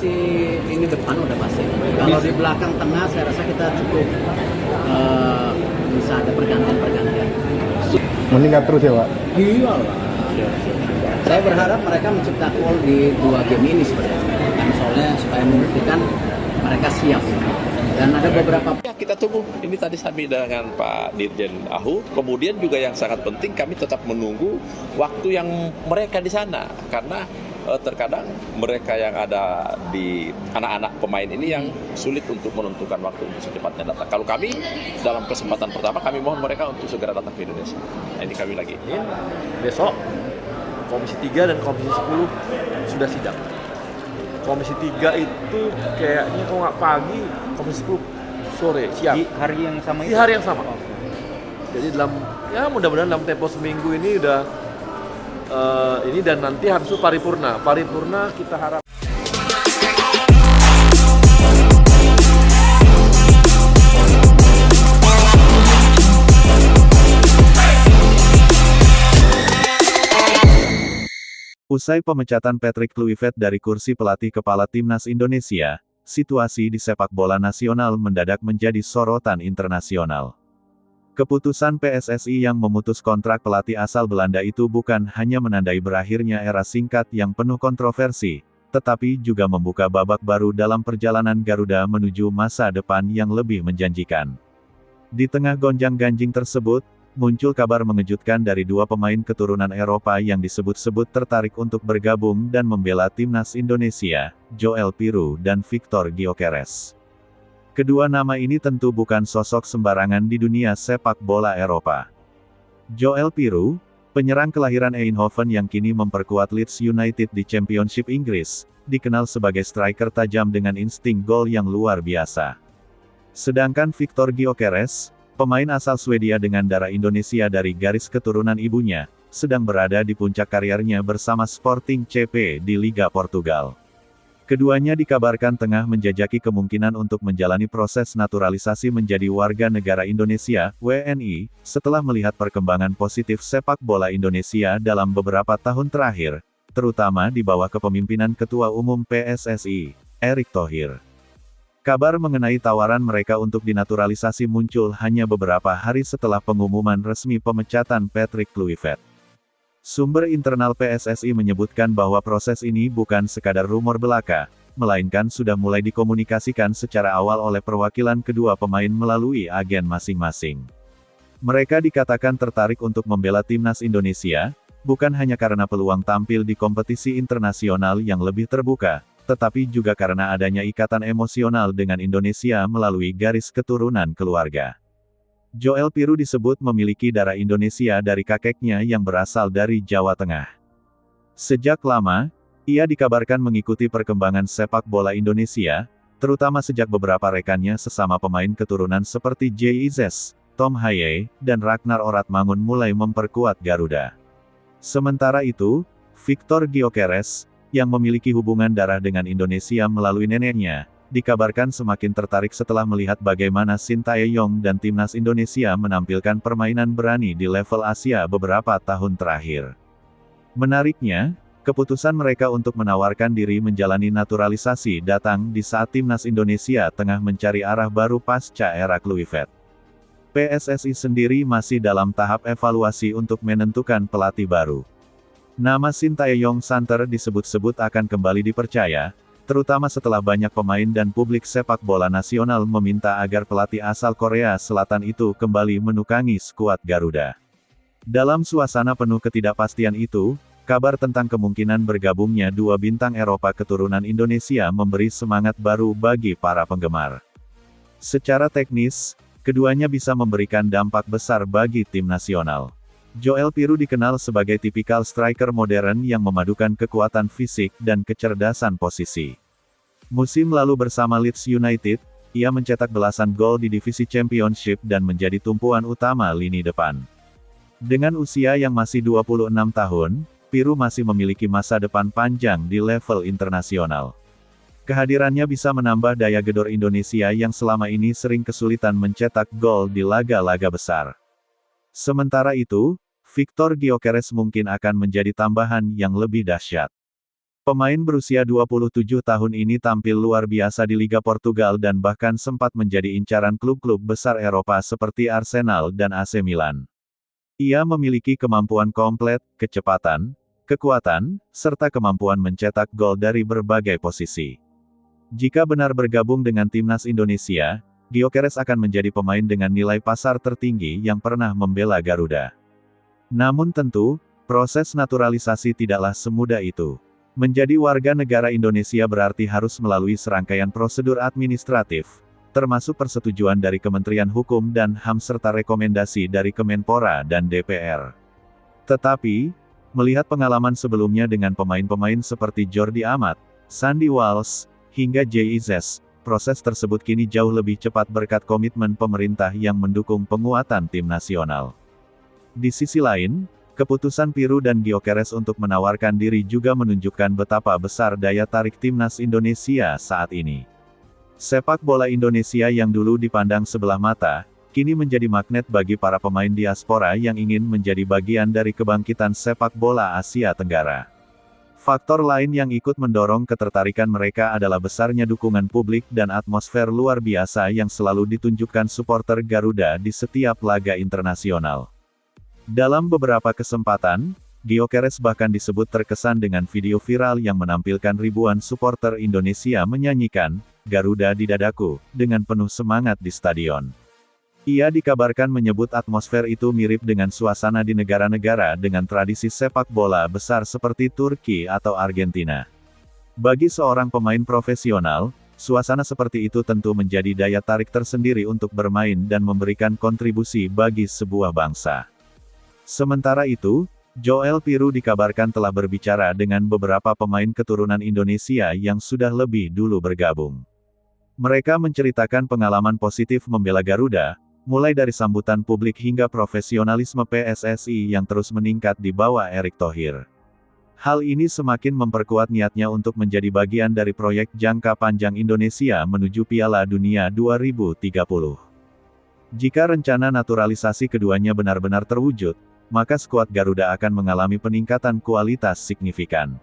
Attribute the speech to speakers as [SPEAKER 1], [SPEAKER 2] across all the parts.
[SPEAKER 1] ini depan udah pasti. Kalau di belakang tengah saya rasa kita cukup bisa ada pergantian-pergantian.
[SPEAKER 2] Meningkat terus ya Pak?
[SPEAKER 1] Iya lah. Saya berharap mereka mencetak gol di 2 game ini sebenarnya. Kan soalnya supaya membuktikan mereka siap. Dan ada beberapa
[SPEAKER 3] Ya, kita tunggu. Ini tadi kami dengan Pak Dirjen Ahu. Kemudian juga yang sangat penting kami tetap menunggu waktu yang mereka di sana. Karena terkadang mereka yang ada di anak-anak pemain ini yang sulit untuk menentukan waktu untuk secepatnya datang. Kalau kami dalam kesempatan pertama kami mohon mereka untuk segera datang ke Indonesia. Nah, ini kami lagi.
[SPEAKER 4] Besok Komisi 3 dan Komisi 10 sudah sidang. Komisi 3 itu kayaknya kalau nggak pagi, Komisi 10 sore, siang.
[SPEAKER 5] Di hari yang sama
[SPEAKER 4] Di hari yang sama. Jadi mudah-mudahan dalam tempo seminggu ini udah ini dan nanti habis itu paripurna. Paripurna kita harap.
[SPEAKER 6] Usai pemecatan Patrick Kluivert dari kursi pelatih kepala timnas Indonesia, situasi di sepak bola nasional mendadak menjadi sorotan internasional. Keputusan PSSI yang memutus kontrak pelatih asal Belanda itu bukan hanya menandai berakhirnya era singkat yang penuh kontroversi, tetapi juga membuka babak baru dalam perjalanan Garuda menuju masa depan yang lebih menjanjikan. Di tengah gonjang-ganjing tersebut, muncul kabar mengejutkan dari 2 pemain keturunan Eropa yang disebut-sebut tertarik untuk bergabung dan membela timnas Indonesia, Joel Piroe dan Victor Gyökeres. Kedua nama ini tentu bukan sosok sembarangan di dunia sepak bola Eropa. Joel Piroe, penyerang kelahiran Eindhoven yang kini memperkuat Leeds United di Championship Inggris, dikenal sebagai striker tajam dengan insting gol yang luar biasa. Sedangkan Victor Gyökeres, pemain asal Swedia dengan darah Indonesia dari garis keturunan ibunya, sedang berada di puncak karirnya bersama Sporting CP di Liga Portugal. Keduanya dikabarkan tengah menjajaki kemungkinan untuk menjalani proses naturalisasi menjadi warga negara Indonesia, WNI, setelah melihat perkembangan positif sepak bola Indonesia dalam beberapa tahun terakhir, terutama di bawah kepemimpinan Ketua Umum PSSI, Erick Thohir. Kabar mengenai tawaran mereka untuk dinaturalisasi muncul hanya beberapa hari setelah pengumuman resmi pemecatan Patrick Kluivert. Sumber internal PSSI menyebutkan bahwa proses ini bukan sekadar rumor belaka, melainkan sudah mulai dikomunikasikan secara awal oleh perwakilan kedua pemain melalui agen masing-masing. Mereka dikatakan tertarik untuk membela timnas Indonesia, bukan hanya karena peluang tampil di kompetisi internasional yang lebih terbuka, tetapi juga karena adanya ikatan emosional dengan Indonesia melalui garis keturunan keluarga. Joel Piroe disebut memiliki darah Indonesia dari kakeknya yang berasal dari Jawa Tengah. Sejak lama, ia dikabarkan mengikuti perkembangan sepak bola Indonesia, terutama sejak beberapa rekannya sesama pemain keturunan seperti Jay Izes, Tom Haye, dan Ragnar Oratmangun mulai memperkuat Garuda. Sementara itu, Victor Gyökeres, yang memiliki hubungan darah dengan Indonesia melalui neneknya, dikabarkan semakin tertarik setelah melihat bagaimana Sintayong dan timnas Indonesia menampilkan permainan berani di level Asia beberapa tahun terakhir. Menariknya, keputusan mereka untuk menawarkan diri menjalani naturalisasi datang di saat timnas Indonesia tengah mencari arah baru pasca era Kluivert. PSSI sendiri masih dalam tahap evaluasi untuk menentukan pelatih baru. Nama Sintayong santer disebut-sebut akan kembali dipercaya, terutama setelah banyak pemain dan publik sepak bola nasional meminta agar pelatih asal Korea Selatan itu kembali menukangi skuad Garuda. Dalam suasana penuh ketidakpastian itu, kabar tentang kemungkinan bergabungnya 2 bintang Eropa keturunan Indonesia memberi semangat baru bagi para penggemar. Secara teknis, keduanya bisa memberikan dampak besar bagi tim nasional. Joel Piroe dikenal sebagai tipikal striker modern yang memadukan kekuatan fisik dan kecerdasan posisi. Musim lalu bersama Leeds United, ia mencetak belasan gol di divisi Championship dan menjadi tumpuan utama lini depan. Dengan usia yang masih 26 tahun, Piroe masih memiliki masa depan panjang di level internasional. Kehadirannya bisa menambah daya gedor Indonesia yang selama ini sering kesulitan mencetak gol di laga-laga besar. Sementara itu, Victor Gyökeres mungkin akan menjadi tambahan yang lebih dahsyat. Pemain berusia 27 tahun ini tampil luar biasa di Liga Portugal dan bahkan sempat menjadi incaran klub-klub besar Eropa seperti Arsenal dan AC Milan. Ia memiliki kemampuan komplit, kecepatan, kekuatan, serta kemampuan mencetak gol dari berbagai posisi. Jika benar bergabung dengan timnas Indonesia, Gyökeres akan menjadi pemain dengan nilai pasar tertinggi yang pernah membela Garuda. Namun tentu, proses naturalisasi tidaklah semudah itu. Menjadi warga negara Indonesia berarti harus melalui serangkaian prosedur administratif, termasuk persetujuan dari Kementerian Hukum dan HAM serta rekomendasi dari Kemenpora dan DPR. Tetapi, melihat pengalaman sebelumnya dengan pemain-pemain seperti Jordi Amat, Sandy Walsh, hingga JIZ, proses tersebut kini jauh lebih cepat berkat komitmen pemerintah yang mendukung penguatan tim nasional. Di sisi lain, keputusan Piru dan Gyökeres untuk menawarkan diri juga menunjukkan betapa besar daya tarik timnas Indonesia saat ini. Sepak bola Indonesia yang dulu dipandang sebelah mata, kini menjadi magnet bagi para pemain diaspora yang ingin menjadi bagian dari kebangkitan sepak bola Asia Tenggara. Faktor lain yang ikut mendorong ketertarikan mereka adalah besarnya dukungan publik dan atmosfer luar biasa yang selalu ditunjukkan supporter Garuda di setiap laga internasional. Dalam beberapa kesempatan, Gyökeres bahkan disebut terkesan dengan video viral yang menampilkan ribuan supporter Indonesia menyanyikan "Garuda di Dadaku" dengan penuh semangat di stadion. Ia dikabarkan menyebut atmosfer itu mirip dengan suasana di negara-negara dengan tradisi sepak bola besar seperti Turki atau Argentina. Bagi seorang pemain profesional, suasana seperti itu tentu menjadi daya tarik tersendiri untuk bermain dan memberikan kontribusi bagi sebuah bangsa. Sementara itu, Joel Piru dikabarkan telah berbicara dengan beberapa pemain keturunan Indonesia yang sudah lebih dulu bergabung. Mereka menceritakan pengalaman positif membela Garuda, mulai dari sambutan publik hingga profesionalisme PSSI yang terus meningkat di bawah Erick Thohir. Hal ini semakin memperkuat niatnya untuk menjadi bagian dari proyek jangka panjang Indonesia menuju Piala Dunia 2030. Jika rencana naturalisasi keduanya benar-benar terwujud, maka skuad Garuda akan mengalami peningkatan kualitas signifikan.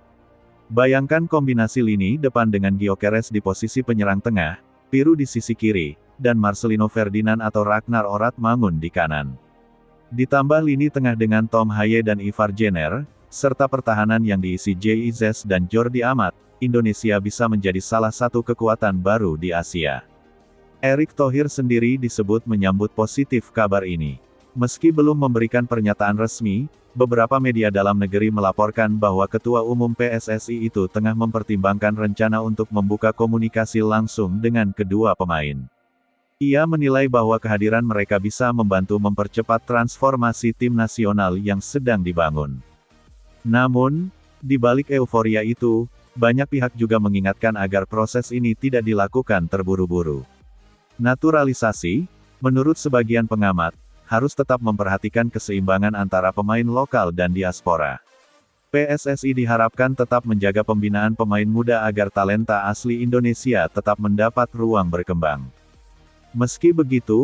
[SPEAKER 6] Bayangkan kombinasi lini depan dengan Gyökeres di posisi penyerang tengah, Piru di sisi kiri, dan Marcelino Ferdinand atau Ragnar Oratmangun di kanan. Ditambah lini tengah dengan Tom Haye dan Ivar Jenner, serta pertahanan yang diisi JIZ dan Jordi Amat, Indonesia bisa menjadi salah satu kekuatan baru di Asia. Erick Thohir sendiri disebut menyambut positif kabar ini. Meski belum memberikan pernyataan resmi, beberapa media dalam negeri melaporkan bahwa Ketua Umum PSSI itu tengah mempertimbangkan rencana untuk membuka komunikasi langsung dengan kedua pemain. Ia menilai bahwa kehadiran mereka bisa membantu mempercepat transformasi tim nasional yang sedang dibangun. Namun, di balik euforia itu, banyak pihak juga mengingatkan agar proses ini tidak dilakukan terburu-buru. Naturalisasi, menurut sebagian pengamat, harus tetap memperhatikan keseimbangan antara pemain lokal dan diaspora. PSSI diharapkan tetap menjaga pembinaan pemain muda agar talenta asli Indonesia tetap mendapat ruang berkembang. Meski begitu,